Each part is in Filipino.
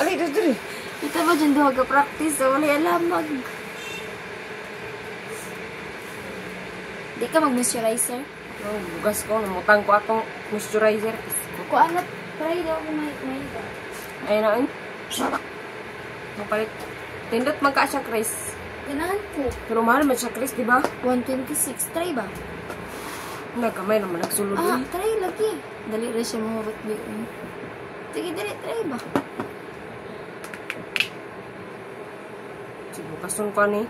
Alay, dali. Ito ba dyan doon ka-practice? So, wala alamag. Di ka mag-moisturizer? Bugas ko, namutang ko atong moisturizer. Kung ano, try daw ako may Ayun na, ayun. Mapalit. Tindot man ka siya, Chris. Ganahan ko. Pero mahal man siya, Chris, di ba? 126. Try ba? Nagkamay naman, nagsulod. Try lagi. Dali rin siya mga rutbi. Sige, dali, try ba? Sige, kasun ko ni.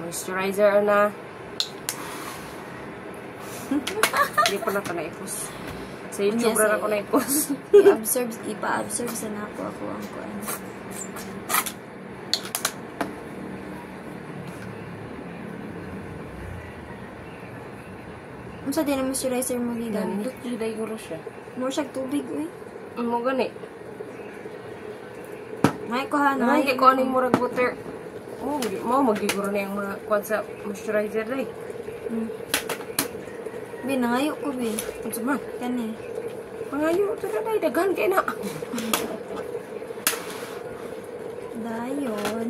Moisturizer na. Hindi pa na ito naipos. Sa YouTube na ako naipos. Ipa-absorb sa napo ako ang kuan. Ano sa din ang moisturizer mo nila? Nandot yung daiguro siya. More siyang tubig, uy. Mo gani. May kuhan. Naman kay ko aning murag butter. Mo magiguro na yung mga kuan sa moisturizer day. Be, nangayo ko, be. Ano sa man? Kani. Pangayo, ito na day. Daghan kayo na. Dayon.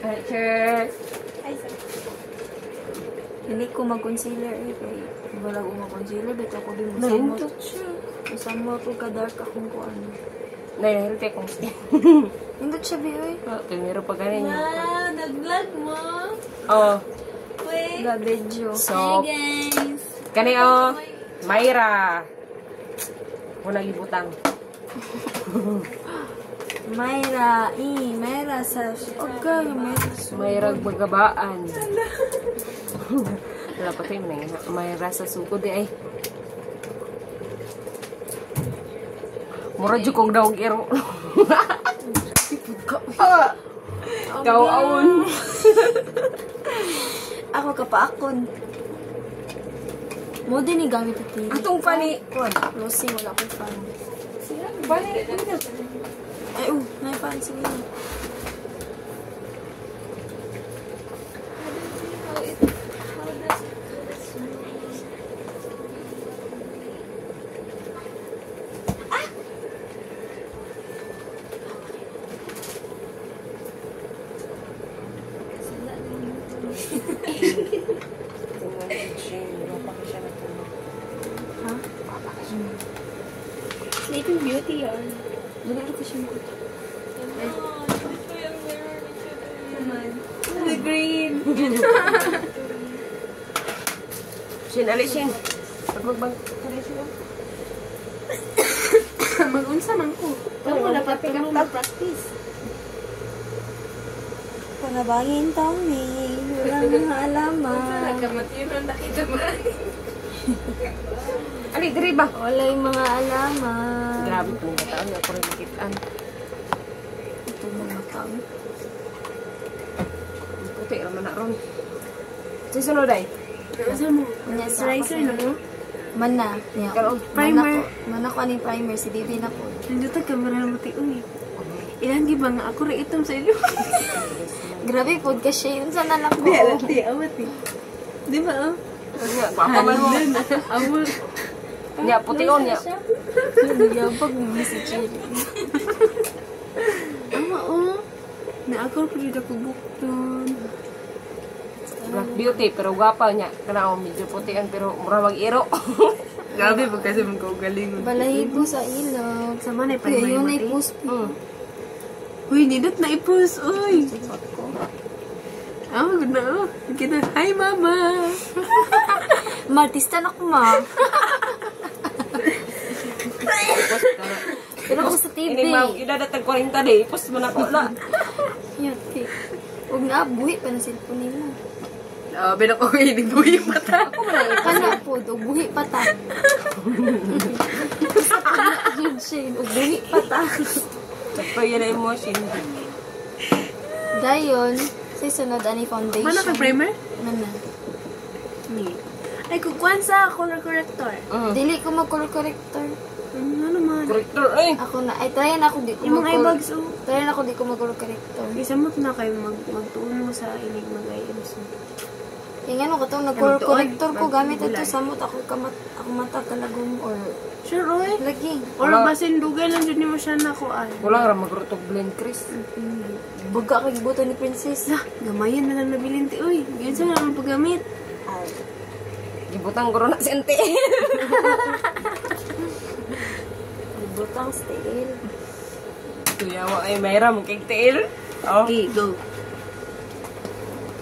Hi, sir. Hindi ko mag-concealer, eh. Kaya wala ko mag-concealer. Beto ako din Nalindot siya. Masama ko ka-dark akong kuan. Nahihilite kong skin. Hindot siya, be, uy. Tingiro pa ganin yung... Wow, nag-vlog mo. Oh. Wait. Babedyo. So, Hey guys. kani oh. Mayra. Muna libutang. Mayra sa... Okay, Mayra sa... Mayra magabaan. Wala pa tayo na yun. Mayra sa suko di ay. Mura dyo kong daw kiro. Kawaon. Ako kapaakon. Mo din ni gamit ito. Atong pani. Lucy, wala akong fan. Pani. Ay, may fan. Sige na. Sleeping Beauty yan. Wala ko siya mo. The green. Sin, alisin. Pagbang. Alisin. Mag-unsa man ko. Kamu wala pa practice. Panabangin tawin. Walang mga alaman. Nagkamatino nakita mo. Ali, diri ba? Wala yung mga alaman. Grabe po nga taon. Ako rin nakitaan. Ito mga tao. Puti, raman na ron. Susunod ay. Moisturizer no? Mana. Primer. Mana ko aning primer. Si Bibi na po. Nandito ka marami uni. Ilan ba nga ako rin itom sa inyo? Grabe po. Kasi yun sa nalak ko. Di, alati, awat eh. Di ba oh? Papa man mo. Amul. Nya, puti on niya. Nagyabag mo si Chili. Ama oh. Na ako rin ako bukton. Black beauty, pero gwapa niya. Kana ako medyo putian, pero mura mag-iro. Grabe po kasi magkaugalingon. Balahibo sa ilog. Sama na Kaya yun ay ipag-may post. Uy, nindot na ipus. Uy. Oh, good na oh. Kita, hi mama. Martista na ko, ma. Pero ako sa TV. Ini mau idadatag 40 day, ipos mo na ko na. Yun, okay. Huwag na, buhi pa na cellphone mo. Bilang ko hindi buhi mata. Kana po, buhi pa ta. Yun siya, buhi pa ta. Sakto yun na emotion. Dayon, sa sunod, ani foundation. Mana ka primer? Mana? Ay, kukuan sa color corrector. Dili ko mag-color corrector. Ano naman? Corrector, ay. Ako na, ay tryan ako di ko Yung mga mag-color. eyebags, oh. Tryan ako di ko mag-color corrector. Isa mo na kayo magtuon mo sa inig mag-IMs mo. Yung ano ko to, nag-color Magtuon. corrector ko gamit ito Magbulan. samot ako ako mata kalagom or Sure, oy. lagi. Or Wala. basin dugay lang dyan mo siya nakuan. Wala ra magrutog blend, Chris. Baga kay buto ni princess. Lah, gamayan na lang nabilin ti. Uy, ganyan sa lang ang paggamit. Ay, Gibutang ko na si ante. butang steel. Tuyawa ay mayra mo kay tail. Oh. Okay, go.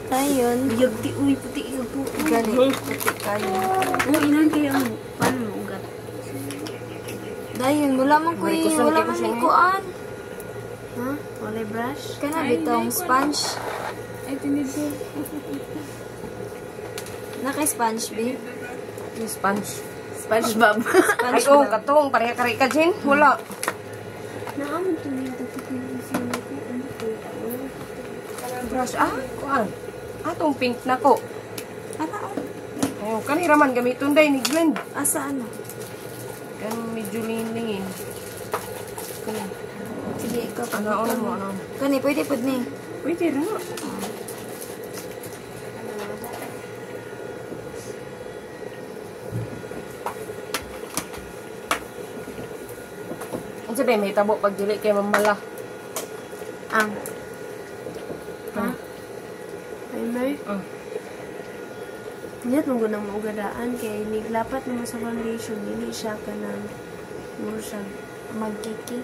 Tayon. Biyag ti, uy, puti ka po. Gani, puti kayo. Oh, ilan kayo ang pan mo ugat. Dayon, wala man ko Marikusan wala kayo man siya may ngayon. kuan. Ha? Walay brush? Kana bitong sponge. Ay, tinid ko. Naka-sponge, B. Yung sponge. SpongeBob. Ay, oh, katong. Pareha kari ka, Jen. Wala. Naaman to niya. Tatapin ko ano to? Brush. Ah, kuan. Atong pink na ko. Ana, oh. Ayaw, kanira man gamiton day ni blend. Asa ano? Kan medyo lingin. Kani. Sige, ikaw. Ano mo, ano? Kani, pwede po ni. Pwede ra. Ang sabi, may tabo pag dili kay mamala. Ang. Ha? Ay, may. Niyat mo gunang maugadaan kay niglapat naman sa foundation. Hindi siya ka ng mursag. Magkiki.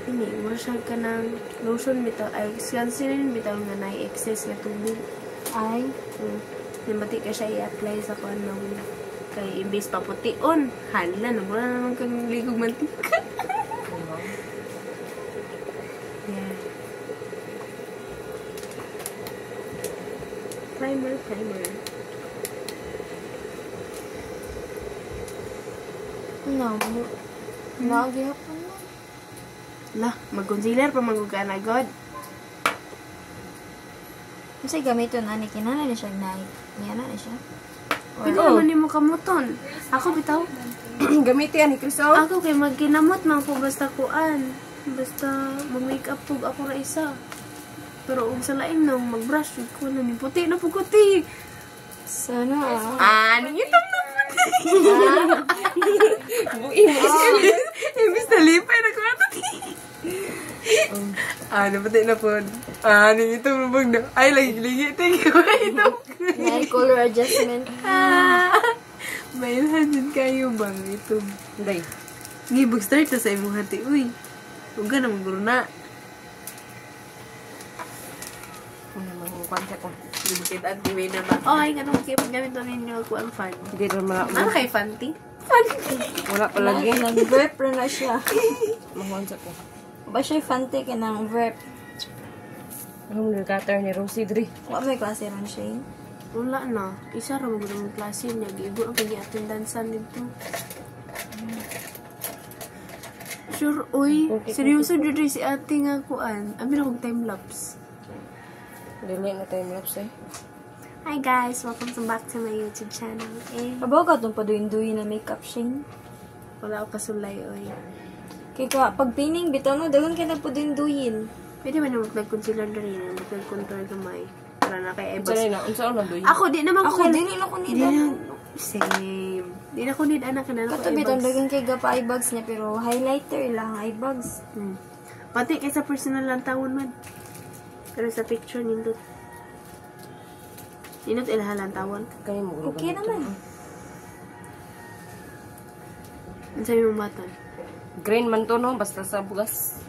Hindi, mursag ka ng lotion bitaw. Ay, sunscreen bitaw nga na excess nga tubig. Ay, Nabati ka siya i-apply sa kuan ng kay imbis pa pution. Hala, wala naman kang ligog mantika. Yeah. Primer. no. Nagihapon na. Lah, mag-concealer pa magugan na god. Kasi gamiton ani kinana ni siya night. Niya na siya. Pwede naman ni mo kamuton. Ako bitaw. Gamiti yan ni Chris, oh. Ako kay magkinamot man ko basta kuan. Basta mag-makeup po ako na isa. Pero kung sa lain nang mag-brush ko na ni puti na puti. Sana Ano yung na puti? Buin mo. Imbis na lipay na ko ato. Puti na po. Ito mabag na. Ay, lagi. Thank you. Ito. may color adjustment. May lahat kayo bang ito? Day. Ngibog start na sa imong hati. Uy. Huwag ka na maguro na. Ano naman yung kwansa ko. Lumikit at may na ba? Oh, ay, ganun kayo paggamit na ninyo ko ang fan. Hindi rin Ano kay Fanti? wala pa lagi. Nag-verp na siya. Mahwansa ko. Ba siya fante ka ng verp? Anong nilkater ni Rosie Dre? Wa may klase ron siya. Wala na. Isa ra mo ng klase niya. Gigo ang pag-i-attendansan nito. Sure, uy. Seryoso dito si ate nga kuan. Abi na kong time-lapse. Dili na time-lapse eh. Hi guys! Welcome back to my YouTube channel. Kabaw ka itong paduin-duin na makeup sheen. Wala ako kasulay, oy. Kaya ka, pag pining, bitaw no, dagan ka na paduin-duin. Pwede ba na mag-concealer na rin? Mag-contour gamay. Para na kay Unsa eyebags. na? Unsa na doy? Ako, di naman Ako, dili na ko Di nila. na. Same. Di na ko need anak na ako Kato bitaw, dagan kay gapa eyebags niya, pero highlighter lang eyebags. Pati kaysa personal lang tawon man. Pero sa picture nindot. Nindot ilahalan tawon. Kaya mo Okay naman. Ang sabi mong batan. Green man to no, basta sa bugas.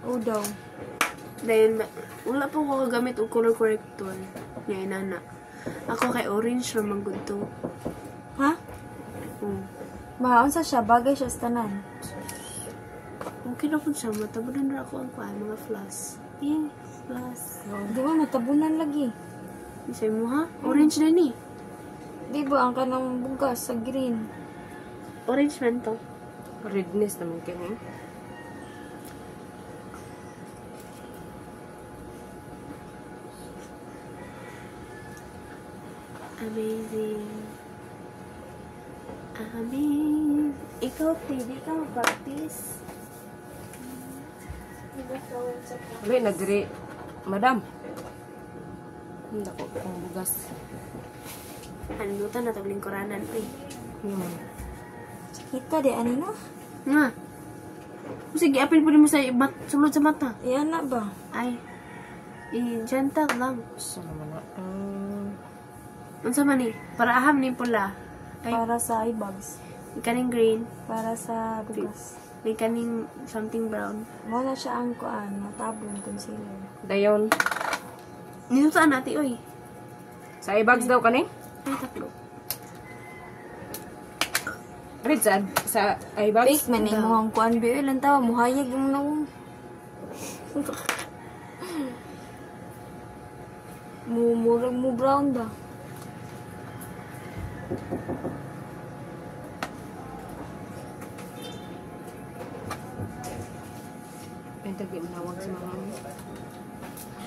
Oo daw. Dahil, wala po ko kagamit o color corrector. Yan, nana. Ako kay orange naman good to. Ha? Mahaon sa siya, bagay siya sa tanan. Okay na po siya. Matabunan na ako ang kuhan, mga floss. Yes, floss. Di ba, matabunan lagi. Isay mo ha? Orange na ni. Di ba, ang kanang bugas sa green. Orange man to. Redness naman kaya. Amazing. Amin. Ikaw, di ka mag-practice. Wala na diri. Madam. Hindi ko kung bugas. Ano na itong lingkuranan, eh. Kita di ani no? Nga. Sige, apil po mo sa sulod sa mata. Yan na ba? Ay. Gentle lang. So naman na. Unsa man ni? Para aham ni pula. Ay, Para sa eye bags. kaning green. Para sa bugas. May kaning something brown. Mo na siya ang kuan, matabon concealer. Dayon. Nito saan natin, oy. Sa i-bags daw kani? Ay, tatlo. Red sa i-bags? Fake man mo ang kuan bi ilan tawa muhayag yung nawong. Murag mo brown ba? Ito ginawag sa mga.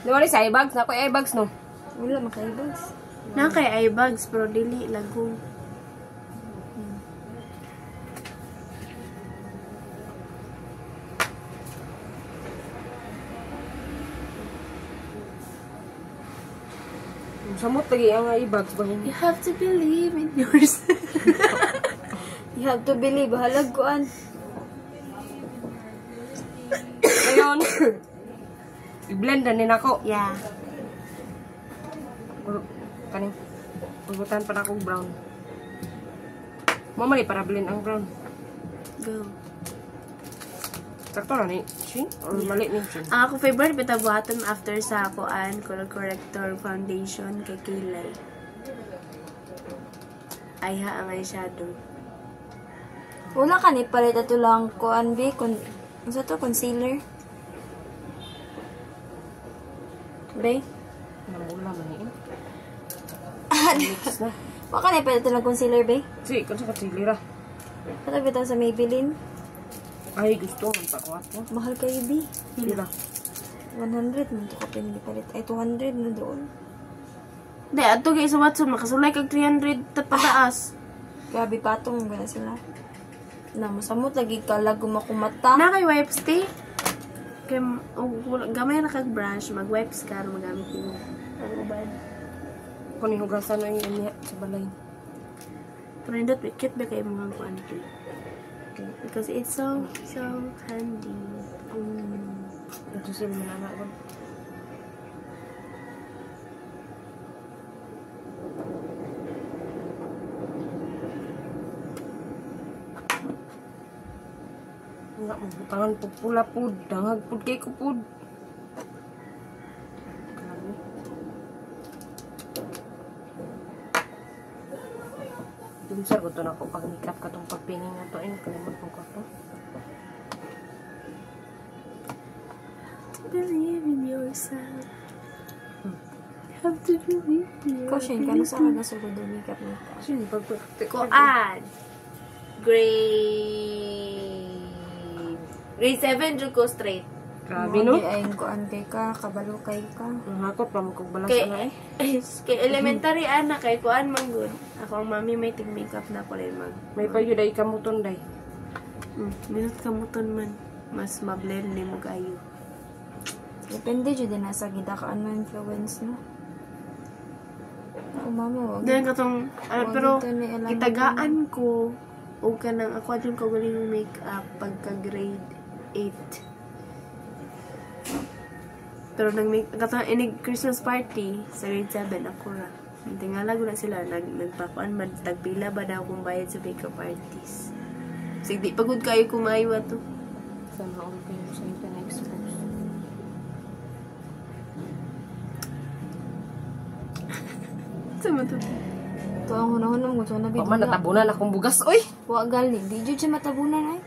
Di ba sa i-bags? Ako i-bags no? Wala makaibas. Na kay eye bags pero dili lagong. Samot lagi ang i-bags ba? You have to believe in yourself. You have to believe halag kuan. Ngayon, i-blend na din ako. Yeah. Kaning, pugutan pa na akong brown. Mamali para blend ang brown. Go. Sakto na ni Shin? Or mali ni Shin? Ang ako favorite bita buhaton after sa kuan color corrector foundation kay Kilay. Ay ha ang eyeshadow. Wala ka ni palit ato lang kuan bi kun unsa to concealer? Be? Namula man ni. Mix na. Wala ka ni palit ato lang concealer be? Si, kung sa katsilira. Kata bitaw sa Maybelline. Ay, gusto man pa ko ato. Mahal kayo bi. Sila. 100 man to ka pindi palit. Ay 200 na doon. Di ato kay sa Watson makasulay kag 300 pataas. Grabe patong ba na sila? Na masamot lagi ka lagom ako mata. Na kay wipes ti. Kay gamay na kag brush mag-wipes ka ro magamit mo. Ang ubad. Kung ihugasan na yun niya sa balay. Pero indot cute ba kay mga kuan ti. Because it's so handy. Ito sila manana ko. Nga, mabutangan po pula po. Dangag po kay ko po. Grabe. Dumsar ko to na ko pag-makeup ka tong pagpingin na to. Ay, kalimot po ko to. Believe in yourself. Have to believe in yourself. Caution ka na sa aga sugod do makeup mo. Sino pag-practice? Kuan. Grade 7 jud ko straight. Grabe, no? Ay kuan kay ka kabalo kay ka. Ang hakot pa mo kong balas Kay, na kay elementary ana kay kuan man good. Ako ang mami may tig makeup na ko rin mag. May payo day kamuton day. Minut kamuton man mas ma-blend ni mo kayo. Depende jud din sa gida ka ano influence no. Ako mama wag. Then katong Wag pero ito ni alam kitagaan ko o kanang ako adyon ko galing makeup pagka grade 8. Pero nang katong inig Christmas party sa grade 7 ako ra. Tingala ko na sila nagpakuan man tagpila ba daw kung bayad sa makeup artist. Sige di pagod kayo kumayo ato. Sana all kayo sa ito na expose. Sa mo to? To ang hunahunam ko to na Pag man natabunan akong bugas. Uy! Wa gali di jud siya matabunan ay.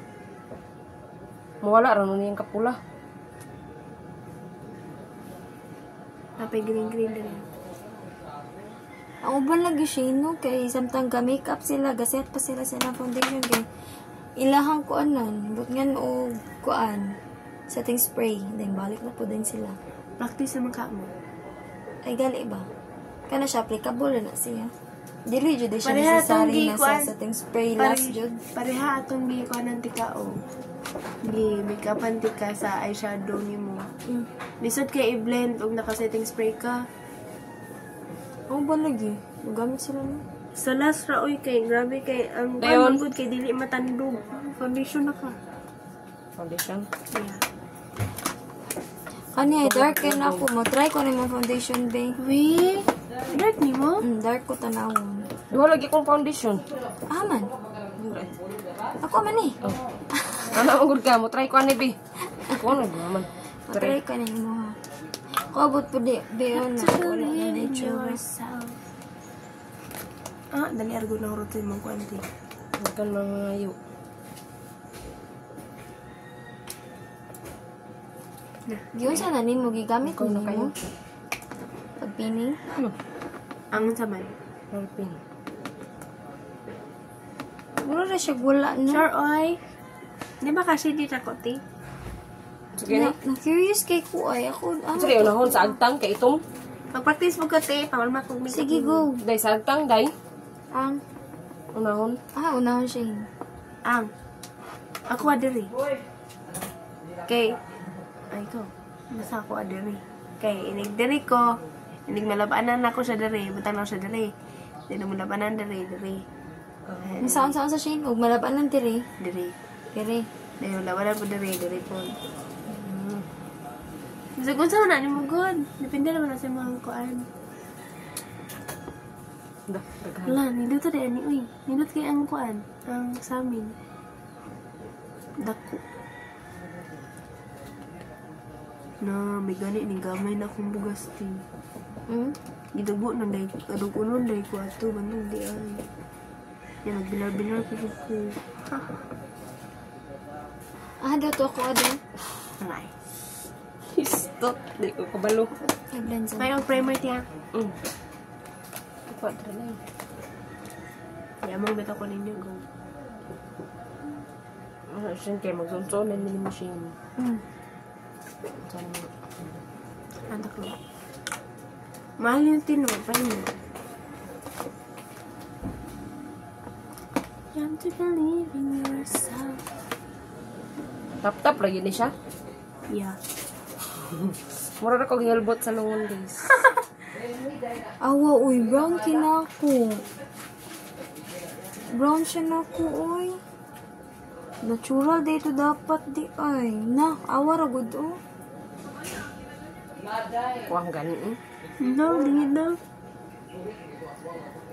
Mawala rin nun yung kapula. Napay green din. Ang uban lagi siya no kay samtang ga makeup sila gaset pa sila sa foundation kay ilahang kuanan but ngan og kuan setting spray then balik na po din sila. Practice naman ka mo. Ay gali ba? Kana siya applicable na siya. Dili jud siya Pareha necessary na itong sa gikuan. setting spray last jud. Pareha atong gikuan ng tikao. Gi make-upan tika sa eyeshadow nimo. Lisod kay i-blend og naka-setting spray ka. Ang ba lagi? Gamit sila no. Sa last ra oy kay grabe kay ang Dayon. good kay dili matandog. Foundation na ka. Foundation. Yeah. Kani ay dark kay na ako mo. Try ko na yung foundation bay. We dark nimo? Dark ko tanawon. Duha lagi kong foundation. Man. Ako man eh. Oh. Ano ang good ka mo? Try ko ani bi. Ako na naman. Try ka na mo ha. Kabot po di. Beyon na. Wala na na itsura. Dali argo na rotin mo ko anti. Makan mga ayo. Giyon sa nanin mo gigamit Ikaw mo na kayo. mo. Pagpining. Ang saman. Alpin. Wala na siya wala na. Sure oy. Di ba kasi di ta ti? Sige na. Na-curious kay ko ay ako. Sige, unahon sa agtang kay itom. Mag-practice mo ko ti, pamalma kog makeup. Sige, go. Day sa agtang, day. Ang. Unahon. Unahon siya. Ang. Ako adiri. Kay ay ko. Nasa ako adiri. Kay inig diri ko. Inig malabanan ako sa diri, butang na ako sa diri. Di na malabanan diri. Saan sa Shane? Huwag malaban lang tiri. Diri. Tiri. Di malabanan po diri po. So, kung saan na, mo good. Depende naman na sa mga kuan. Dah, daghan. Wala, nindot na ani, uy. Nindot kay ang kuan. Ang sa amin. Dako. Na, may gani ni gamay na akong bugas ti. Gidugo nun day. Kadug unon day ko ato. Bandong di ay. Yan, nagbilar-bilar ko ko. Dato ako ado. Alay. Stop. Di ko kabalo. I-blend sa. May ang primer tiya. Ipa, tara na. Yamang beta ko ninyo go. Siyempre, magsunsunan nila mo siya. Anda ko. Mahal yung tino. Paano mo? You have to believe in yourself. Tap-tap lagi ni siya. Yeah. Mura na kong helbot sa lungon, guys. Awa, uy. Brown kinako. Brown siya na ko, uy. Natural dito dapat di ay. Na, awa ra gud oh. Kuwang gani, eh. No, dingin na.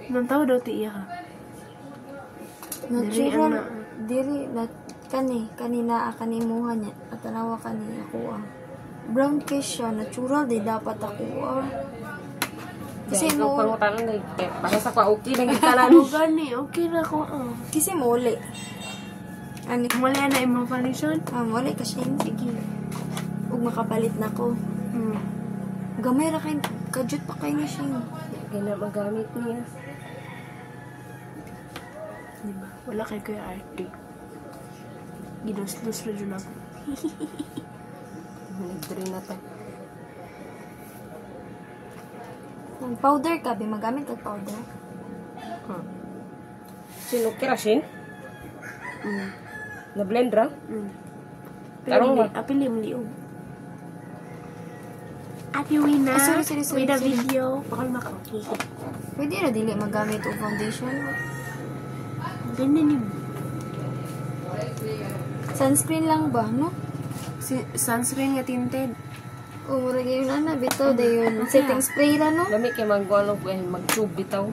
Nang tao daw ti iya ka. Natural. na. Diri na kanina kanimuha niya at tanawa kani ako ah. Brown kiss siya, natural di dapat ako ah. Kasi Kasi mo mo, pangutanan na para sa kwa okay lang kita Ano gani? Okay na ko. kasi muli. Ano? Wala na imong foundation? Muli kasi Sige. ug makapalit na ko. Gamay ra kay kajut pa kay ni siya. Kaya magamit niya. Diba? Wala kay Kuya Arte. Ginos-los na dyan ako. Nagdiri na to. Kung powder ka, magamit ka powder. Sino kerosene? Na blend ra? Pero Tarong apili mo liog. Ate Wina, sorry, with a sorry. video. Bakal maka-okay. Pwede na dili magamit og foundation. Ganda ni Sunscreen lang ba, no? sunscreen nga tinted. O, mura yun na, bitaw, dayon. Setting spray ra, no? Lami kay magwalo ko mag-tube bitaw.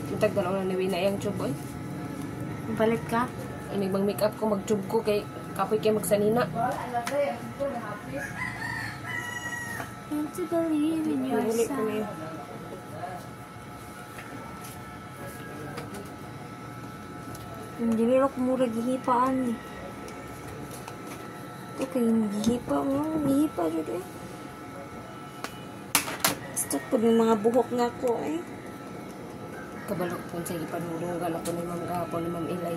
Matag dalaw na ni Wina yang tube oy. Palit ka? Ini bang makeup ko mag-tube ko kay kapoy kay magsanina. You have to believe in Nahuli ko yourself. niya. Hindi nila ko mura gihipaan eh. Ito kayo gihipa mo. Gihipa dyan eh. Stuck po yung mga buhok nga ko eh. Kabalo ko sa ipanulungan ako ni Ma'am Gapon ni Ma'am Ilay.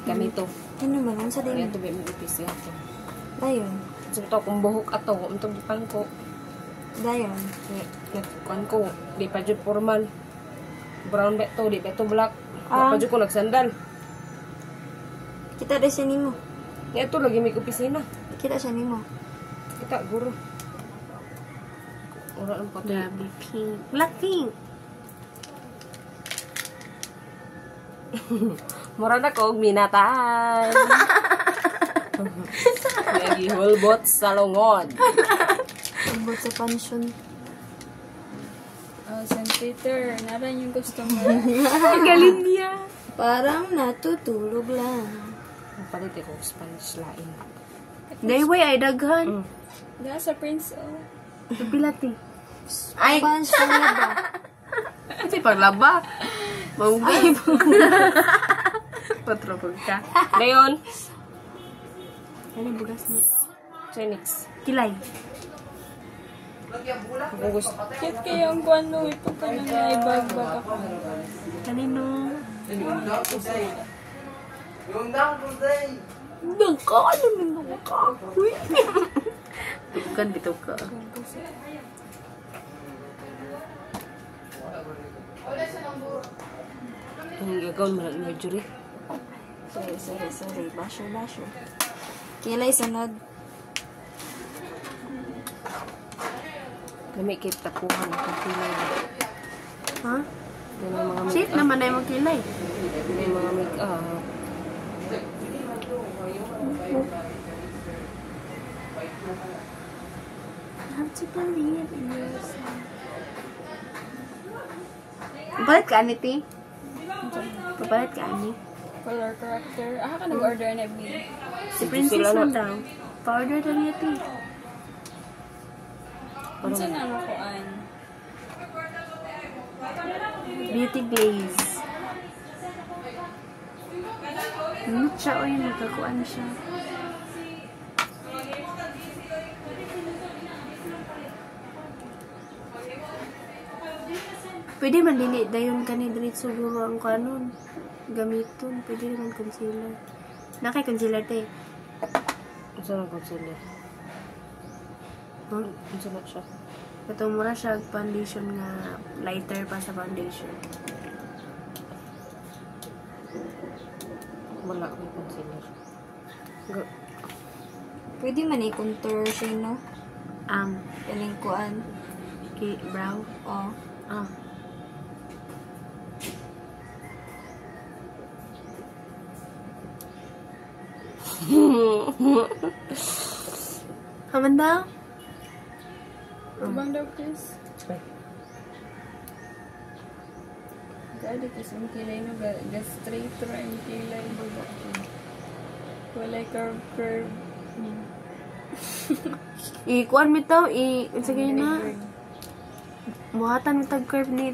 Kami to. Ano naman, ang sa Kaya din. to ba mo ipis ako. Dayon. So to kung buhok ato, untog gipan ko. Dayon. Kuan ko, di pa jud formal. Brown beto, di beto black. Ah. Apa ko nagsandal. Kita ada siya nimo. Ito lagi may opisina. Kita siya nimo. Kita guru. Ora ang pati. Grabe, pink. Blackpink. Mura na ko og minatan. Lagi hulbot sa lungod. Abot sa pension. Oh, St. Peter, naran yung customer. Galing niya. Parang natutulog lang. Palit ko Spanish lain. Dayway ay daghan. Dahil sa Prince, oh. Pilati. Ay, Spanish na ba? kasi paglaba. Maugay mo. Patropog ka. Dayon, Ano yung bugas mo? Chinese. Kilay. Kung gusto. Cute kayo ang kuwan mo. Ito ka na nga ibag-bag ako. Kanino? Tukan, bitaw ka. Ang gagawin mo na jury. Sorry. Basho. Kilay sunod. Kami kay takuhan ng pilay. Ha? Yan ang mga Shit naman ay magkilay. may mga make-up. Have to believe in yourself. Kapalit ka, ani, ti? Kapalit ka, ani? Color corrector. Ka nag-order na B. Si Princess sila na. man daw. Pa-order daw niya, ti. Ano sa nang kuan? Beauty glaze. Ano siya, o yun, nagkakuan siya. Pwede man dili dayon kani dili siguro ang kanon gamiton, pwede naman concealer. Nakay concealer te. Saan ang concealer? Huh? Saan na siya? Katong mura siya foundation nga lighter pa sa foundation. Wala akong concealer. Pwede man i-contour siya, no? Kaning kuan. brow. Oh. Haman daw? Ibang daw, Chris. Gadi kasi ang kilay no, ga straight ra ang kilay. Walay curve. I-kuan mi to, sige na. Muhatan mi tag curve ni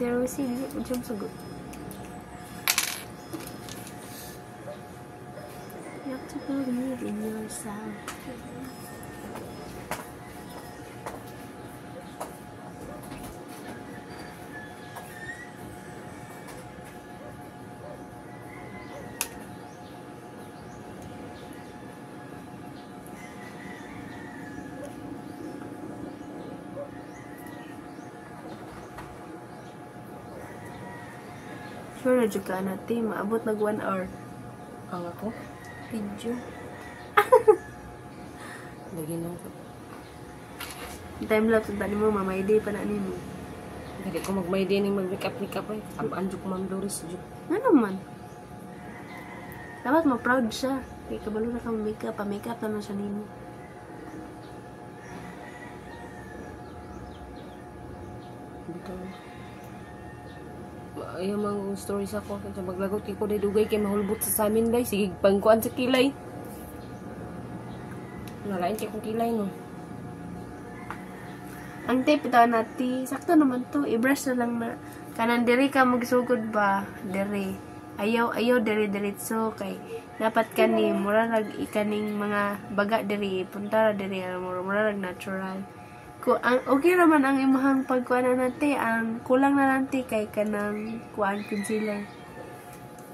Terosi, jom sagot. You have to believe in yourself. Sure na dyan ka natin. Maabot nag 1 hour. Ang ako? Video. Lagi nung Time lapse tani mo mamay day pa na nimo. hindi ko mag-may din yung mag-makeup ay. Sabaan dyan ko Ma'am Doris dyan. Ano naman? Dapat ma-proud siya. Kaya kabalo na ka makeup. Pa-makeup naman siya nimo. Dito. Ayaw mga stories ako. Sa maglagot ko day dugay kay mahulbot sa samin day. Sige, pangkuan sa kilay. Nalain kay kong kilay no. Ang tape ito nati, sakto naman to. I-brush na lang na. Kanan diri ka magsugod ba? Diri. Ayaw diri diretso kay dapat kani mura lag ikaning mga baga diri punta ra diri mura lag natural. Ko ang okay raman ang imahang pagkuan nati ang kulang na nanti kay kanang kuan concealer.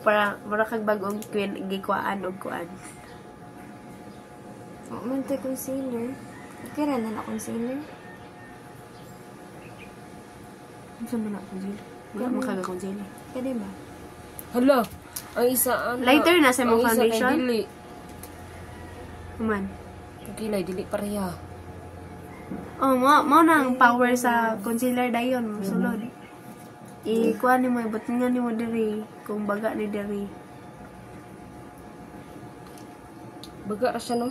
Para mura kag bag-ong gikuan og kuan. Oh, man tayo concealer. Okay ra na concealer. Ano man na concealer? Wala makaga concealer. Kaya ba? Hala, ang isa ano. Lighter na sa mong ang isa kay foundation? dili. Man. Kilay dili pareha. Oh, mo nang power sa concealer dayon, sulod. Ikuha ni mo, ibutingan ni mo diri, kung baga ni diri. Baga ra siya no.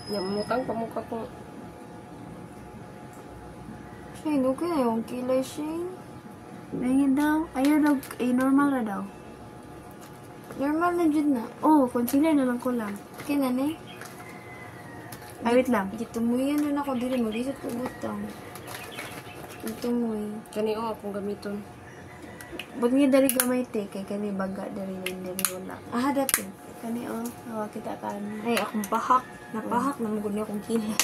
Nyamutang pamukha ko. Shane, okay na yung kilay, Shane. Ngayon daw, ayaw daw, normal na daw. Normal na dyan na. Oh, concealer na lang ko lang. Okay na, ne? Ay, wait lang. Gitumuyan na ako dili mo. Di sa pagutang. Gitumuy. Kani o akong gamiton. Ba't nga dari gamay te, kay kani baga dari wala. Ah, dati. Kani hawa kita kan. Ay, akong pahak. Napahak na magod niya akong kilay.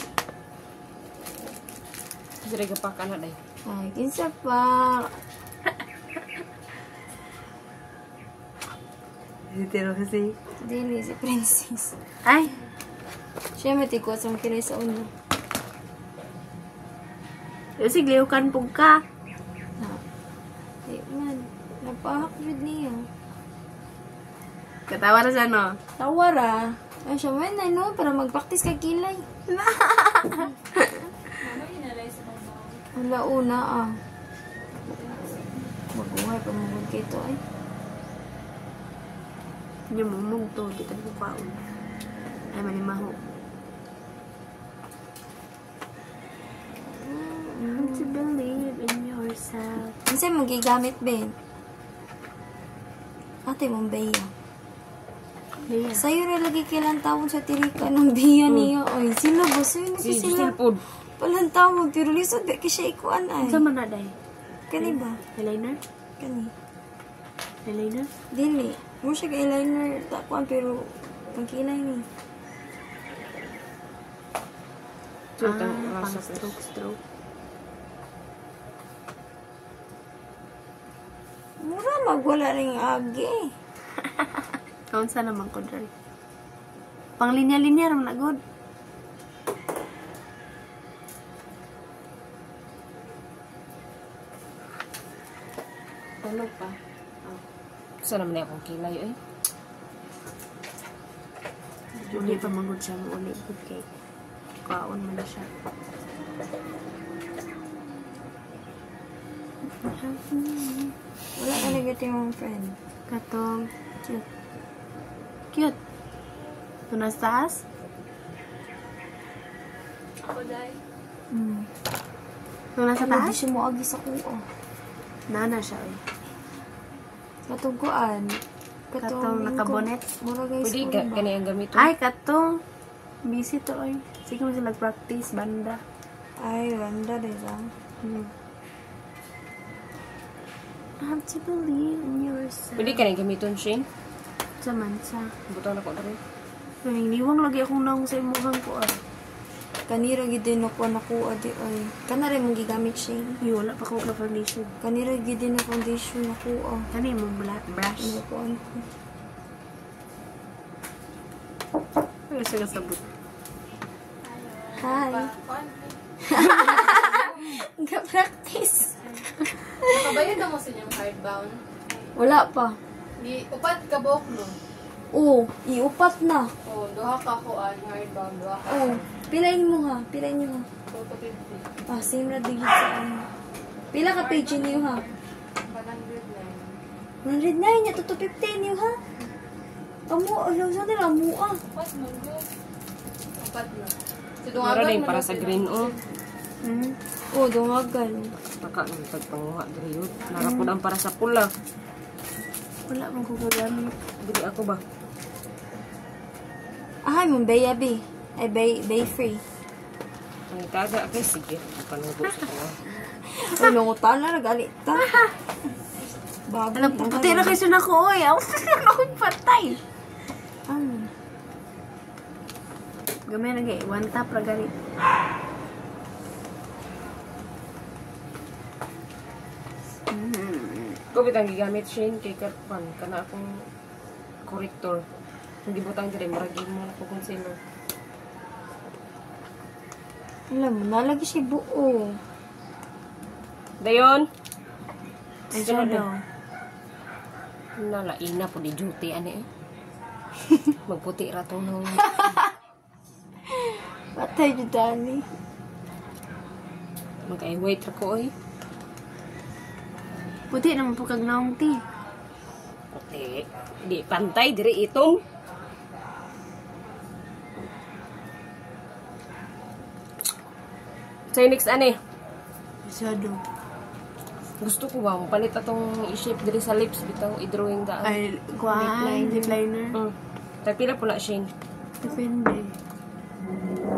Dire gapakan na day. Ay, kinsa pa. Ditiro kasi. Dili, si Princess. Ay, Siya matikot sa kilay sa uno. kasi gliukan pug ka. Ay, man. Napahak jud niya. Katawa na siya, no? Tawara. Ay, siya man na, no? Para mag-practice kay kilay. Wala una, ah. Mag-uhay pa mong kito, ay. Hindi mo mugto, di ka ko paon. Ay, manimaho. Learn to believe in yourself. Kasi magigamit, Ben. Ate mong beya. Leia. Sa'yo na lagi kailang tawon sa tirika ng beya niya. Ay, sila ba? Sa'yo na Si sila. Silpod. Palang tawon. Pero lisod, ba siya ikuan ay. Sa man na, day? Kani ba? Eyeliner? Kani. Eyeliner? Dili. Mo siya ka-eyeliner. Takuan, pero pagkilay ni. Tutang Pang rasa stroke. Mura magwala ring agi. Kaun sa naman ko, Dari. Pang linya-linya, ram na good. Tulog pa. Sana naman akong kilay eh. Uli pa magod siya mo ulit good kay. Kaon mo na siya. Wala ka negative mong friend. Katong cute. Tunas taas? Hmm. Tunas sa Ano, di taas? siya mo agi sa kuo. Nana siya eh. Katong kuan. Katong nakabonet. Mura guys. Pwede ka, kani ang gamiton. Ay, katong. Busy to oy. Sige mo sila practice banda. Ay, ganda rin lang. I have to believe in yourself. Pwede ka na gamiton, Shane. Sa mansa. Butang na ko na rin. Ay, niwang lagi akong naong sa imuhang ko ah. Kanira gid na ko adi ay. Kana rin mong gigamit siya. Ay, wala pa ko ka foundation. Kanira gid na foundation ako ah. Kani mo brush. Ano ko ano. Ay, siya kasabot. Hi. Ga-practice. Nakabayad na mo sa inyong hardbound. Wala pa. Di, upat ka buhok no? Oo, iupat na. O, duha ka kuan, hardbound, duha ka. Oo. Pilayin mo ha. Pilayin niyo ha. 250. Ah, same na digit sa ano. Pila ka page niyo ha? 109. 109 niya, 250 niyo ha? Amo, alam sa nila, amo ah. Upat mo, good. Upat na. Si Mura Dungagan rin man para daw sa sila. green o. Oo, dungagan. Taka ng pagpanguha diri yun. Narapod ang para sa pula. Wala mong kukulamit. Dili ako ba? Ay, mong bay abi. Ay, bay free. Ang taga kay sige. Panugo sa ko. Ay, nangutan na, nagalit ta. Bago. Alam po, patay na kayo na ko, oy. Ako na akong patay. Ano? Gamay na gay, one tap ra galit. Ko bitang gigamit Shane kay Katpan kana akong corrector. Hindi butang dire maragi mo na ko concealer. Alam mo, nalagi siya buo. Dayon. Eyeshadow. Nalaina po di duty ani eh. Magputi ra to nung Patay di Dani. mag-i-wait ra ko oy. Puti naman po kag naong ti. Puti. Di pantay diri itong. So next ani. Eyeshadow. Gusto ko ba palit atong i-shape diri sa lips bitaw i-drawing daan. Ay, kuhaan. Lip liner. Tay pila pula Shane. Depende.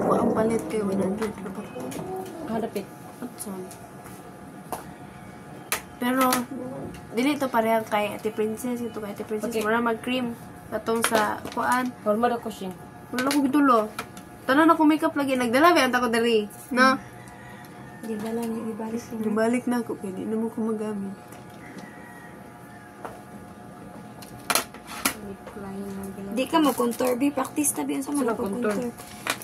Kung ang palit kayo, 100 na pa. Hadapit. Atson. Pero, dili ito parehang kay Ate Princess. Ito kay Ate Princess. Okay. Mura mag-cream. Katong sa kuhaan. Normal ako Shane. Wala ko gitulo. Tanan ako makeup lagi. Nagdala ba ko dari? No? Di ba lang yung ibalik mo? Nabalik na ako. Kaya di na mo ko magamit. Lip liner. Di ka mo contour, bi practice na biyon sa mga Saan ang contour? contour.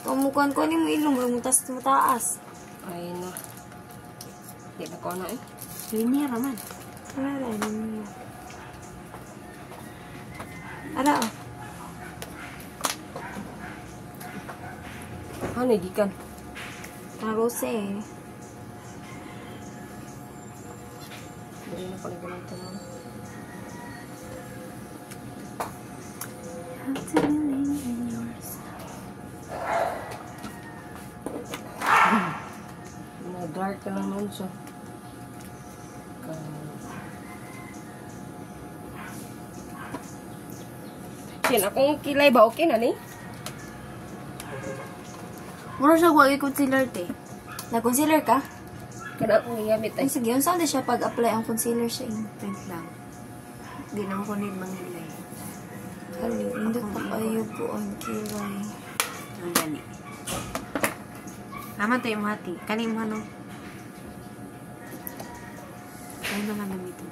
Kumukuan ko ni mo ilong, mo mataas. Ay na. Di na ko na eh. Linya raman. Wala niya. Ara, oh. Ano gikan? Ang rose eh. Dili na ko na ganun tanong. Na dark ka lang nun siya. Sin, akong kilay ba okay na ni? Mura siya huwag i-concealer te. Nag-concealer ka? Kana akong igamit Ay, ay. sige, yun saan na siya pag-apply ang concealer siya eh. Wait lang. Di naman ko need manghilay. Kali, hindi pa kayo po ang kilay. Ang gani. Naman tayo mati. Kani mo ano? Kaya naman gamitin.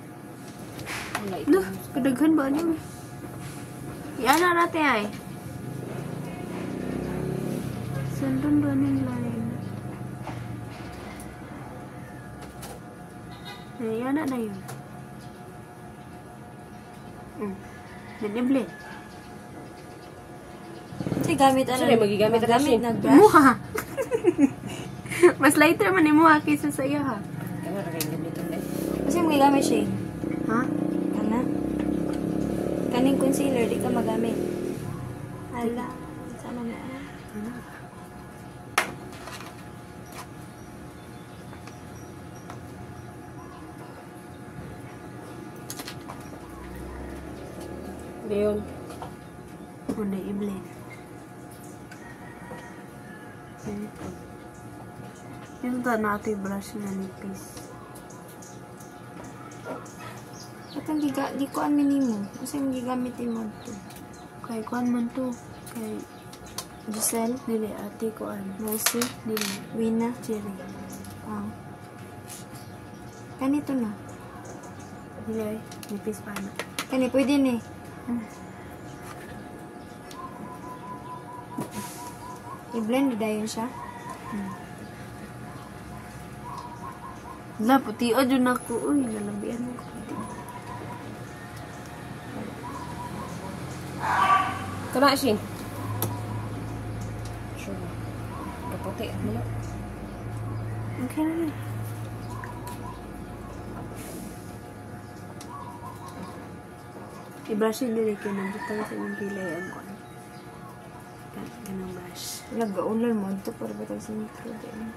Wala ito. No, kadaghan ba ano? Iana natin ay. Sandun ba ng line? Iana na yun. Blend. Kasi gamit ano? Sige, magigamit na gamit siya. nag-brush. Muha! Mas lighter man yung muha kaysa sa iya ha. Kana ra kay gamiton dai. Kasi mo gamit siya eh. Ha? Kana? Kaning concealer, di ka magamit. Hala. Sana na. Dayon. Muna i-blend. Yung ta natin yung brush na nipis. At ang di ko aminin mo. Kasi ang gigamitin mo ito. Kay kuan man to. Kay Giselle, dili ate kuan. Rosie, Dili. Wina. Cherry. Ah. Kanito na. Dili ay. Nipis pa na. Kani, pwede ni. I-blend na dayon siya. La, puti o dyan ako. Uy, nalabihan mo ko. Puti. Kana Shane. Sure. Kaputi ano na. Okay na na. I-brush yun din kayo. Nandito sa inyong kilayan ko. Ganang brush. Nag-aulan mo ito para ba tayo sa mikro din.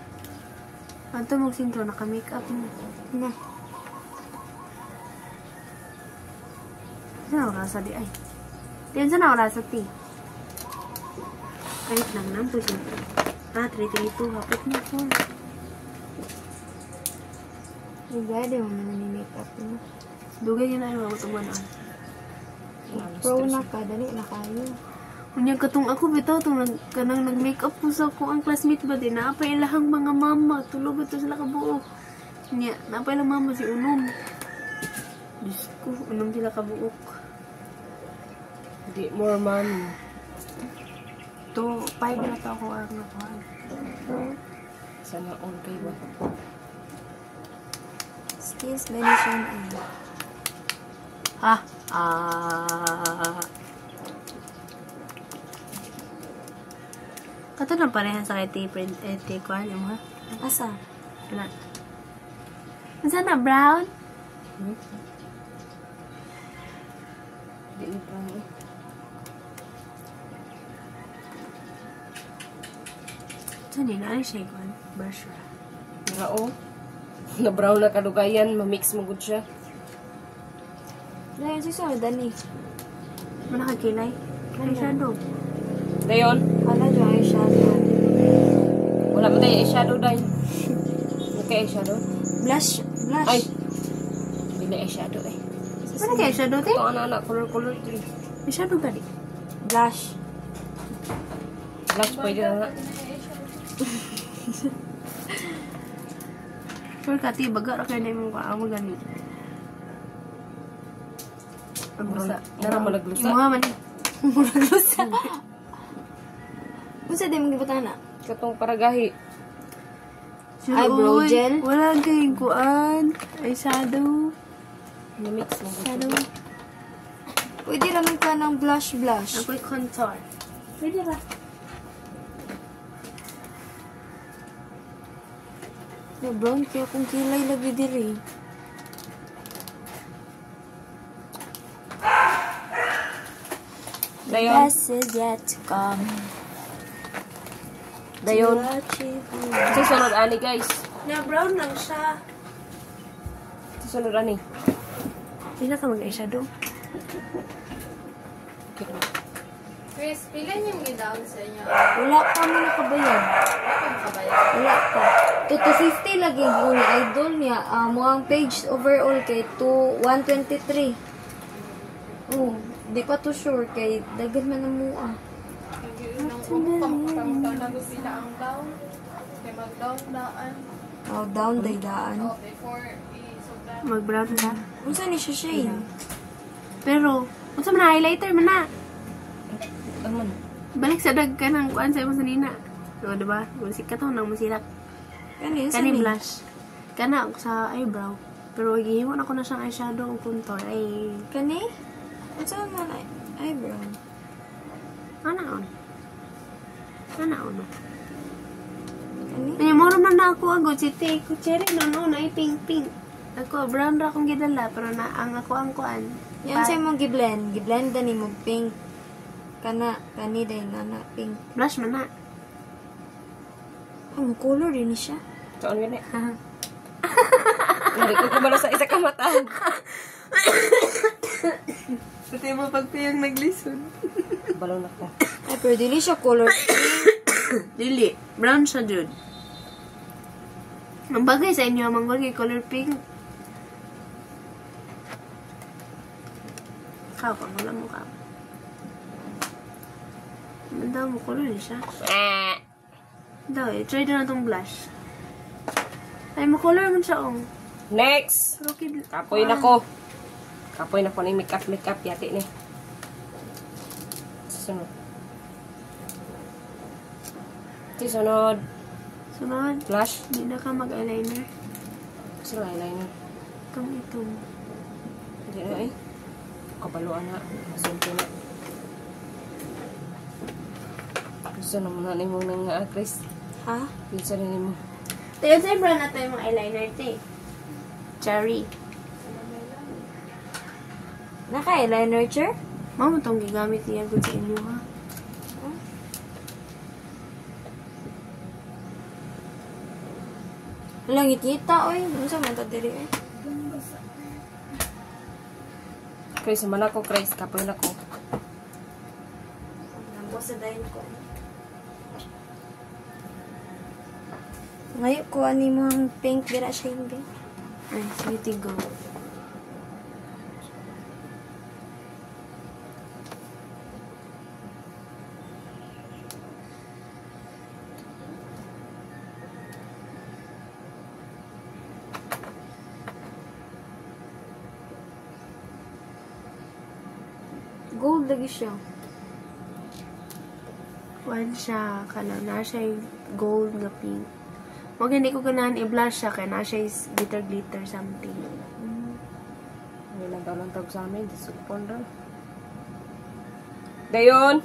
Anto mag-sintro, naka-makeup mo. Na. Saan ako rasa di ay? Diyan saan ako rasa ti? Kahit lang lang to siya. 332. Hapit na po. Nagaya din mo man ni makeup mo. Dugay yun na yung mga tubuan. Pro na ka, dali na kayo. Unya katong ako bitaw tong kanang nag-makeup po sa ko ang classmate ba din na pa ilahang mga mama tulog ito sila kabuok. Unya na pa ilang mama si Unom. Diyos ko, Unom sila kabuok. Di more money. To 5 na to ako ang nakuha. Sana all kay ba? Kiss by ni Shane A. Ha? Kato na pareha sa kay T-print, T-kuan, yung ha? Asa? Ano? Saan na, brown? Di ni pa mo. Saan yun? Ano siya kuan? Brush ra. Nao. Na brown na kadugayan, ma-mix mo gud siya. Layan si Sir Dani. Ano nakakilay? Eyeshadow. Dayon, Wala dyan ay shadow. wala man tayo eyeshadow dahil. Okay, eyeshadow. Blush. Blush. Ay! Hindi na eyeshadow eh. Ano kaya eyeshadow, te? Ito anak, color-color. Eyeshadow ba di? Blush. Blush pwede na nga. Sure ka, te, baga ra kayo na yung kaamo gani. Ang basa. Dara mo naglusa. Yung mga man. Muralusa. Unsa di mo gibutana? Katong paragahi. Eyebrow Uy, gel? Wala kayong kuan. Eyeshadow. Na-mix mo gud. Shadow. Pwede raman ka ng blush. Ako'y contour. Pwede ba? Na brown kaya kung kilay lagi diri. Dayon, Best is yet to come. dayon. To achieve you. Susunod ani guys. Na brown lang siya. Susunod ani. Hindi na ka mag-eyeshadow. Chris, pilan yung gidown sa inyo? Wala pa mo nakabayad. Wala pa. To 250 lagi yung idol niya. Mo ang page overall kay to 123. Oh, di pa to sure kay daghan man na mo ah. Nang pang nago sila ang down. Kaya mag-down daan. Oh, down day daan. Oh, before i-sobrang. Mag-brown ka. Unsa ni siya Shane? Pero, kung sa mga highlighter man na. Ano man? Balik sa dag ka ng kuan sa imong sanina. O, diba? Kung sikat ako nang masirak. Kani unsa Kani ni? blush. Kana sa eyebrow. Pero gihimon ako na siyang eyeshadow o contour. Ay, Kani? Unsa man eyebrow? anaon. Anaon. Kani? Ay, moro man na ako agad. Si Tay, ko cherry noon ay pink-pink. Ako, brown ra akong gidala. Pero na, ang ako ang kuan. Yan sa imong giblend. Giblend ni mo pink. Kani day na pink. Blush man na. Ang color din siya. Saan yun eh? Hindi ko kumalo sa isa ka mata. Pati mo pagpiyang naglisod. Balon ako. Ay, pero dili siya color pink. Dili. Brown siya, Jude. Ang bagay sa inyo, manggol kay color pink. Kao ka, wala mo ka. Manda mo, color din siya. Daw eh, try na itong blush. Ay, makolor mo siya, oh. Next! Pero kid... Kapoy na ko. Kapoy na ko na yung makeup yati ni. Susunod. Susunod. Sunod. Flash. Hindi na ka mag-eyeliner. Sila eyeliner. Itong itong. Hindi na eh. Kabaluan na. Masunto na. Gusto naman na mo ng Chris. Ha? Gusto na mo. Tayo sa brand na tayo mga eyeliner, te. Cherry. Naka-eyeliner, chair? Mama, itong gigamit niya good sa inyo, ha? Langit-ngita, oy. Ano sa mata diri, eh? Chris, naman ako Chris. Kapoy na ko. Nambo sa dahin ko. Ngayon ko ani mo ang pink dira siya hindi. Ay, sweetie go. Gold lagi siya. One siya, kana na siya yung gold nga pink. Wag hindi ko ganahan i-blush siya kaya na siya is glitter something. Ilang taon lang tawag sa amin. Disupon daw. Dayon!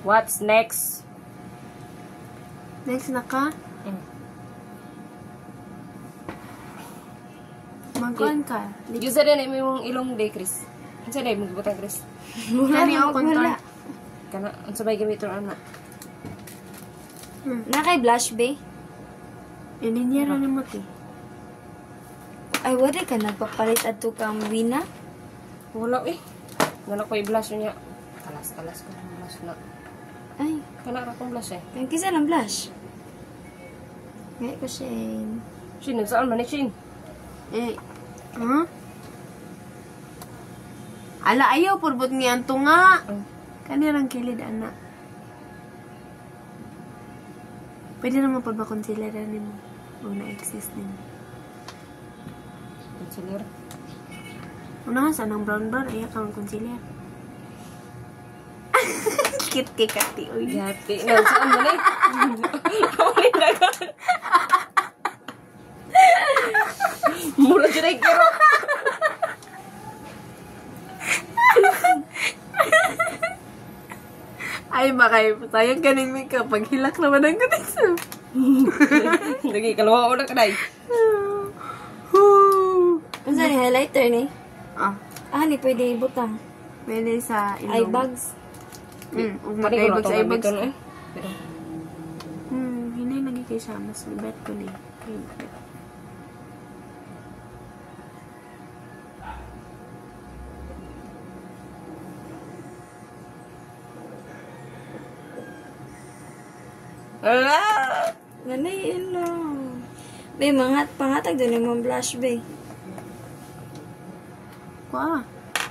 What's next? Next na ka? Magkuhan ka. Use din yung ilong day, Chris. Ano sa day? Magbutang, Chris. Kani ako contour. Kana, ang sabay gamitin anak. Na kay blush, be? Ininyara ni mo, ti. Ay, wala ka nagpapalit at kang wina? Wala eh. Wala ko i-blush niya. Kalas ko ng blush na. Ay, Kana ka kong blush eh. yung kisa ng blush. Ngayon ko, Shane. Shin, nagsaan man eh, Shin. Huh? Ala, ayaw, purbot niya to nga. Kanirang kilid, anak. Pwede naman pa ba concealeran mo? O na-exist din. Concealer. Una nga, sanang brown, ayaw kang concealer. Cute kay Kati, uy. Yati. Nagsaan man eh. Hawalin na ka. Mula dyan ay kiro. Ay, makay, sayang ka ng makeup. Paghilak naman ang katikso. Lagi, kalawa ko na kanay. Ano sa ni highlighter ni? Ah, Ni pwede ibutang. pwede sa ilong. Eye bags. Ug Pati ko mag-eyebags, na eyebags. ito eh. Pero, Hinay lagi kay siya. Mas bet ko ni. ala! Ganay lang. Be, pangatag doon yung mga blush, be. Kwa.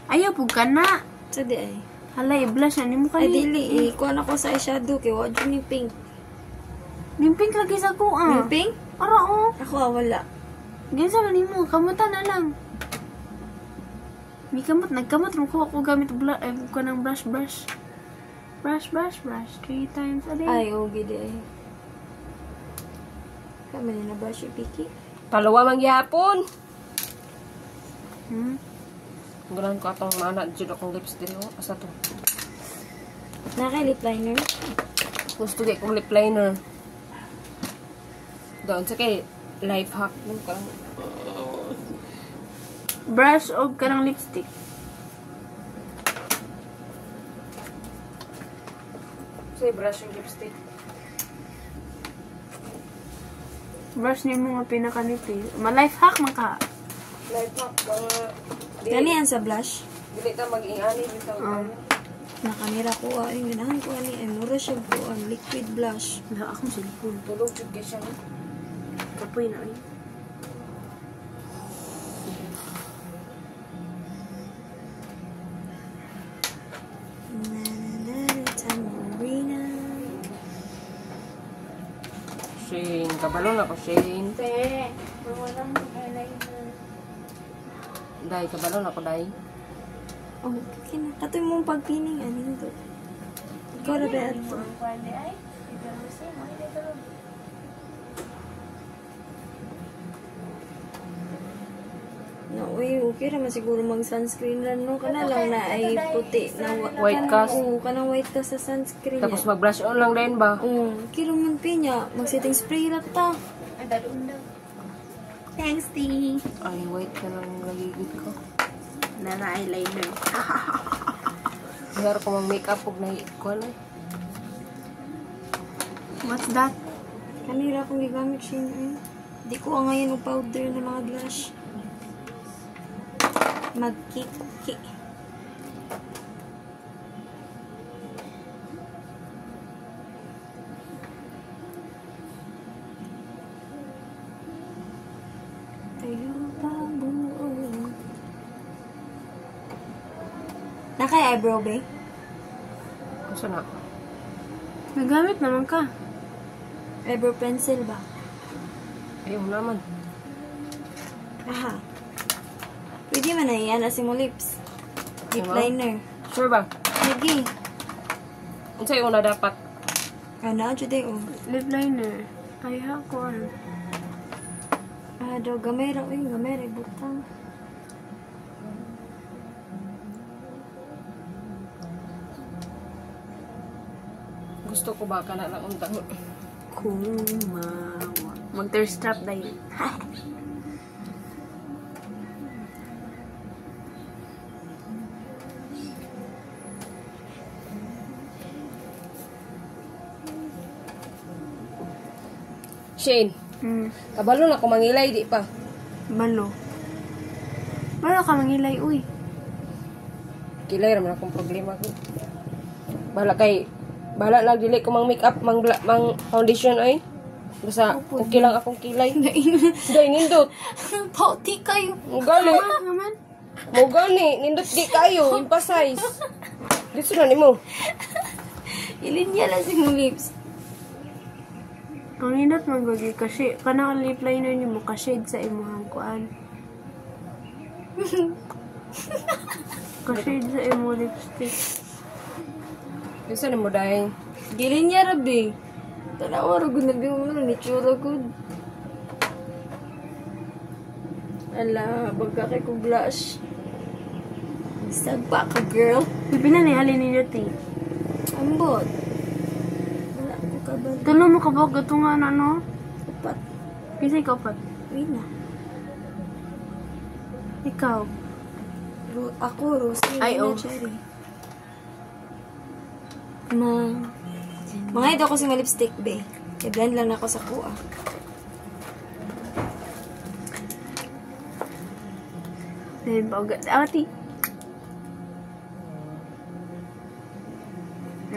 Ayaw, pug ka na. Sa di ay. Hala, i-blush na. Ni mo Ay, kani. dili. Ikuha na ko sa eyeshadow. Kaya wala dyan yung pink. Nimping lagi sa ko, Yung pink? Ara, oh. Ako, wala. Ganyan sa mo. Kamutan na lang. May kamot. Nagkamot. Ruko ako gamit ko ng brush. Brush. 3 times a day. Ay, okay di ay. Kama na brush yung piki. Palawa mang yapon. Hmm? Ko atong mana dyan akong lipstick. Asa to? Nakay lip liner. Gusto di kong lip liner. Doon sa kay life hack mo ka. Brush o kanang lipstick. Say brush yung lipstick. Brush niyo mga pinakaniti. Ma-life hack man ka. Life hack Gani yan sa blush. Dili ka mag-ingani dito. Nakamira ko ay ganahan ko ani ay mura siya ko ang liquid blush. Wala akong cellphone. Tulog jud kay siya. Kapoy na eh. Tambourina. Shane, kabalo na ko Shane. Wala mo eyeliner. Dai, kabalo na ko dai. Oh, kina. Katoy mong pagpining ani to. Ikaw ra ba ato? No, uy, okay naman siguro mag-sunscreen lang, no? Kana lang na ay puti na White cast. Oo, kanang white cast sa sunscreen Tapos niya. mag-brush on lang din ba? Oo, kiro man pinya, mag-setting spray ra ta. Ay, dalun daw. Thanks, T. Ay, white na lang lagigit ko. Nara eyeliner. Siguro ko mang makeup ug na ko na. What's that? Kanira akong gigamit siya eh. Di ko ngayon og powder na mga blush. Magkiki. Tayo pa buo. Nakay eyebrow ba? Kusa na. Nagamit naman ka. Eyebrow pencil ba? Ayaw naman. Aha. Pwede man na yan asi mo lips. Lip Ano? liner. Sure ba? Lagi. Unsay una dapat? Ano, jude oh. Lip liner. Ay, ako. Ah, daw, gamay ra. Uy, gamay ra. Butang. Gusto ko ba ka na lang untang. Kumawa. Mag-thirst trap dahil. Shane, kabalo na ko mangilay, di pa. Balo. Balo ka mangilay, uy. Kilay raman akong problema ko. Bahala lang dili ko mang make up, mang foundation ay. Basta okay lang akong kilay. Dai nindot. Pauti kayo. Mugali. Naman. Mugani, nindot di kayo, emphasize. Dito na nimo. Ilinya lang si mong lips. Ang inat man gagi kasi kanang lip liner niyo mo ka-shade sa imong kuan. Ka-shade sa imong lipstick. Bisa na mo dahil. Gilinya rabi. Tanawa ra gud na biyo mo ni chura gud. Ala, baga kay ko blush. Sagpa ka, girl. Bibi na ni halin ninyo ti. Ambot. Wala ko kabal. Tulo mo kabog gato nga na no. Sapat. Kisay ka pa. Uy na. Ikaw. Ako, Rosie. Ay, na oh. cherry. Mga ito ako si lipstick, be. I-blend lang ako sa kuha. Then baga ati.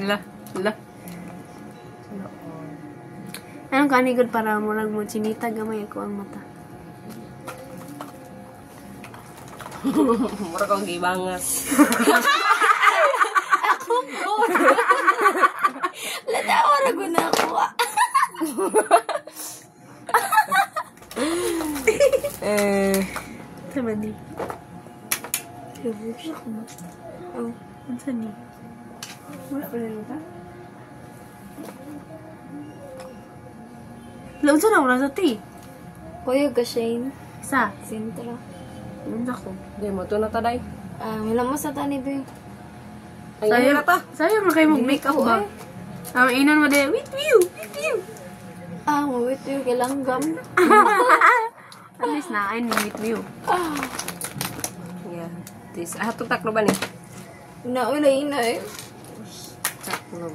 La. Anong kanigod para murag mo chinita gamay ako ang mata. Mura kong gibangas. Latawa ra gud na ako. Sama di. Lubog siya ko. Oh. Ano sa ni? Wala pa rin ba? Laon sa na sa ti. Kuya ka, Shane. Sa. Sintra. Ano ko? Di mo to na taday. Wala mo sa tani, be. Ayun na ta. Sayang na kayo mag-makeup ba? Ang inon mo de, with you. Mawit yung kilanggam. At least na, I with you. Yeah. This ato taklo ba ni? Naulay na eh. Taklo.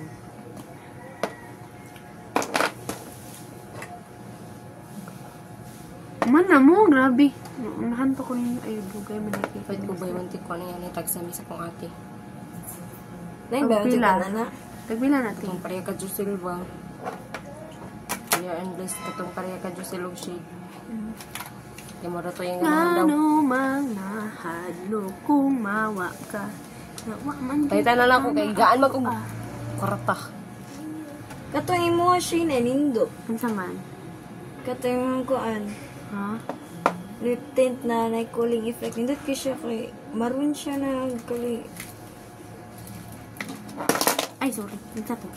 Man na mo, grabe. Nahanto ko ninyo. Ay, bugay man nakikita. Pwede ko ba yung ko ano yan, tagsami sa kong ate. Nang ba yung Pila. na? Tagbila natin. Itong pareha ka Diyos Silva. Kaya endless katong pareha ka Diyos Silva shade. Kaya mo na to yung ganahan daw. Ano mang nahadlo kung mawa ka. Nawa man di Pahita na lang ko kay gaan mag kwarta. Katoy mo, Shane, nindo. Ang saman. Katoy mo kuan. Ha? Lip tint na cooling effect. Nindot ko siya kay maroon siya na kali. Ay, sorry. Ang to.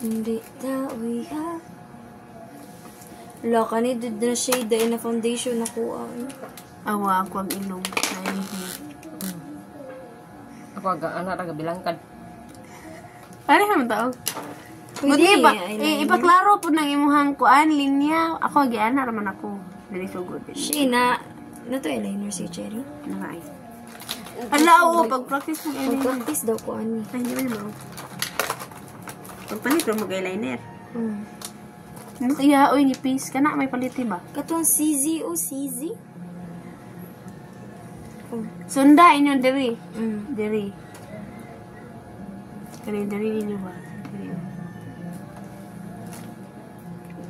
Hindi taoy ha. Wala ka ni dud na shade dahil na foundation na kuha. Awa ako ang ilong. Nainihin. Ako anak raga bilangkad. Pare naman tao. Pwede, Ipaklaro po ng imuhang kuan, linya. Ako, giana raman ako. Dali so good. Shane, na to eyeliner si Cherry. Nakaay. Ala, oo. Pag-practice mo eyeliner. Mag-practice daw ko ani. Ay, hindi ba naman. Pagpalit mo mag-eyeliner. Ano kaya, oy, nipis ka na. May paliti ba? Katong CZ o CZ? Sunda inyo, diri. Mm. Diri. Diri ninyo ba? Diri.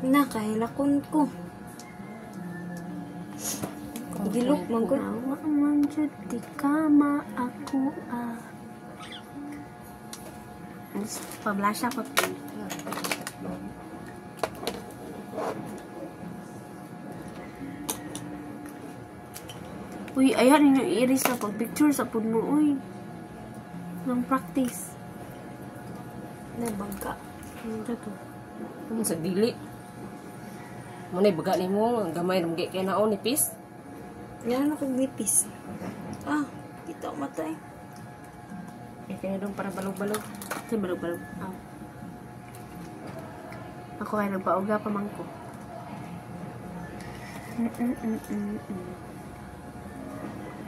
Nakailakon ko. Gilok man ko. Awa man dyan, di kama ako Pablasya ko. Uy, ayan ninyo i-iris na pag-picture sa pud mo, uy. Nang practice. Nabangka. Ito to. Sa dili. Muna baga ni mo, ang gamay ng kay naon nipis. Yan ako nipis. Ah, kita ko mata eh. Kaya doon para balog-balog. Ito balog-balog. Ako ay nagpauga pa man ko.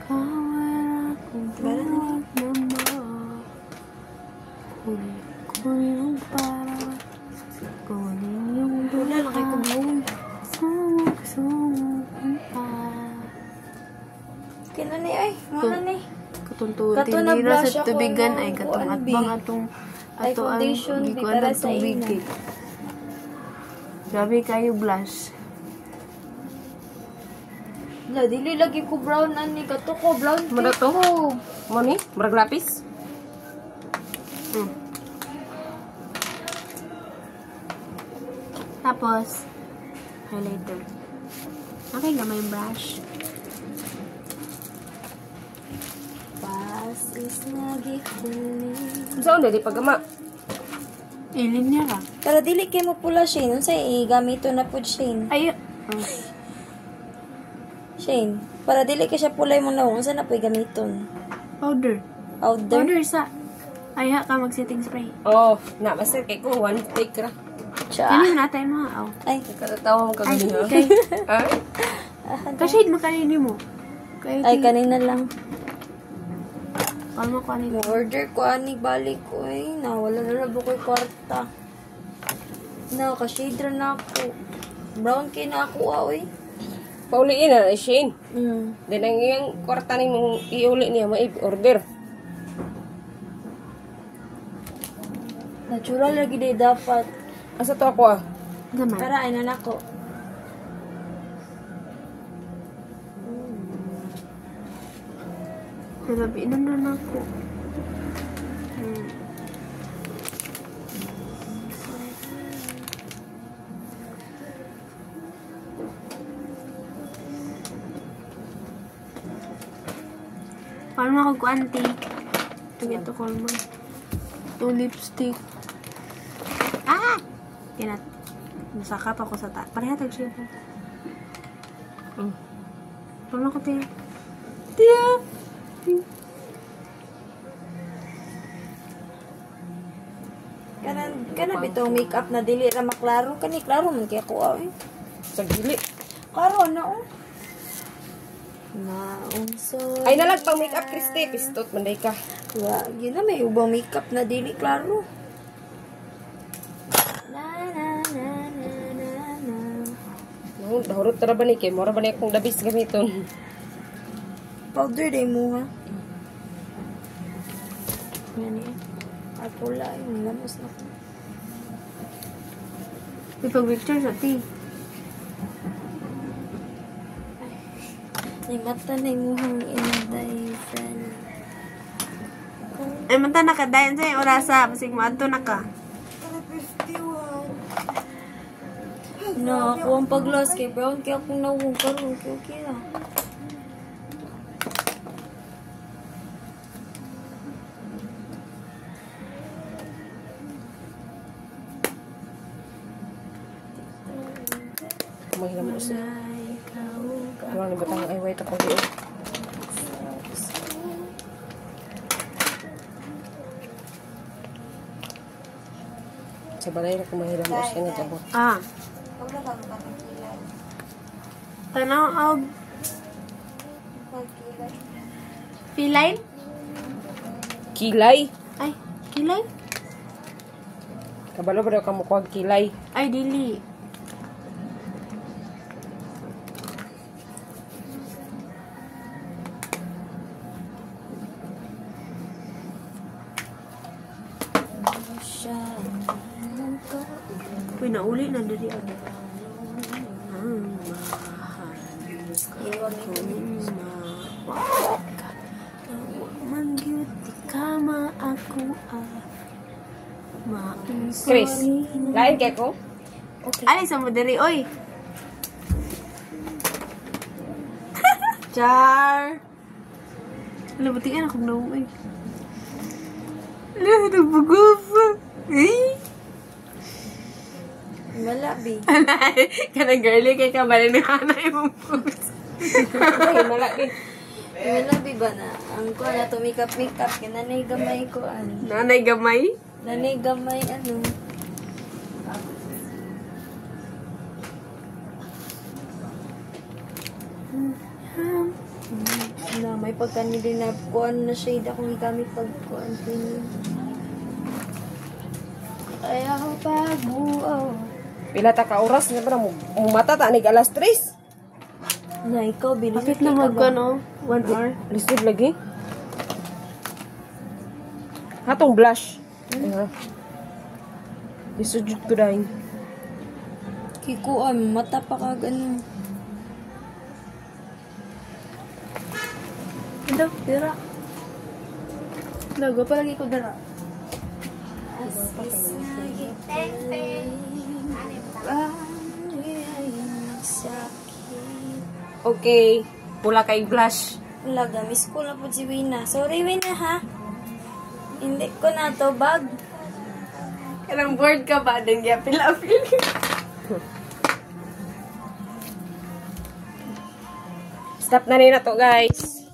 Kawala kong Bara na ni. Kunin yung para. Kunin yung Wala lang kay kumawin. sumug-sumug pa. Kaya ni ay, muna ni. Katuntuan Kato na tinira blush sa ako, tubigan no? ay katong Kuan, at bi. bang atong Ay, ato ang foundation, bi, gikuan para ng sa tubig ina. kay. Grabe kayo blush. La, dili lagi ko brown ani. Kato ko brown Muna cake to? ko. Mo ni, murag lapis. Tapos highlighter. Okay, gamay yung brush. Pas is nagihuli. Saan dili pagama? Ilin niya ra. Pero dili kay mo pula Shane. Unsa gamito na pud Shane? Ay, Shane, para dili kay siya pulay mo na. Unsa na po'y gamiton? powder. Powder? Powder sa ay ha ka mag-setting spray. Oh, na basta kay ko one take ra. Siya. Ano na tayo mga aw. Ay, Katatawa mo Ay, kami ha. kay Ay, kasi mo kanini mo. Kay ay kanina lang. Kalma ko kanini. Order ko ani balik ko eh. Wala na labo ko'y kwarta. Ka-shade ra na ako. Brown kay na ako oy. pauliin na Shane. Mm. Then ang iyang kwarta ni mong iuli niya ma-order. Natural lagi day dapat. Asa to ako ah? Gamay. Para ay nanako. Grabe na ako. Paano ako ko auntie? Ito ko mo. Ito lipstick. Ah! Tinat. Nasakap ako sa ta. Parehatag siya. Paano ko tiya? Tiya! Kana bitong makeup na dili ra maklaro. Kani klaro man kay ako oy. Sa dili. Klaro na oh. Naunso. Ay nalag pang makeup Christy. Pistot manday ka. Wa, yun na may ubang makeup na dili klaro. Na na na na na na. No, dahurot tara ba ni kay mora ba ni akong dabis gamiton. Powder day mo ha. Yan eh. At pula yung lamos na. Ipag-picture sa tea. Ay mata na yung muhang inday friend. Ay, manta nakadayan sa'yo. Orasa. Pasig maadto na ka. Na, ako ang pag-loss kay brown kaya akong nawong karoon. Okay na. Mahilam mo siya. Wala ni batang ay wait ako diyo. Sa balay na kumahiram mo siya nito ako. Ah. Tanaw og pilay? Kilay. Ay, kilay? Kabalo ba daw ka mukuha kilay? Ay, dili. Uy, nauli na dali ako. Mangyut di kama ako Chris, lain kay ko? Ay, sa mo diri, oy. Char. Alam, buti ka na kung nauwi. Alam, nagbagupa. Malabi. Kanang girly kay ka bali ni hanay mong post. Ay, malaki. Malabi ba na? Ang ko na to makeup, kinanay gamay ko Nanay gamay. Nanay gamay na may pagkani din na kuan na shade akong igamit pag kuan din. Kaya ako pagbuaw. Pila ta ka oras nga ba mo mata ta ni alas 3. Na ikaw, bilis Bakit na magka no? 1 hour? Lisod lagi. Hatong blush. Lisod jud ko dahil. Kikuan, mata pa ka ganun. Ito, dira. Lago pa lagi ko dira. Okay. Pula kay blush. Wala, gamis ko na po si Wina. Sorry, Wina, ha? Hindi ko na to bag. Kanang board ka ba? Then kaya pila-pila. Stop na rin na to, guys.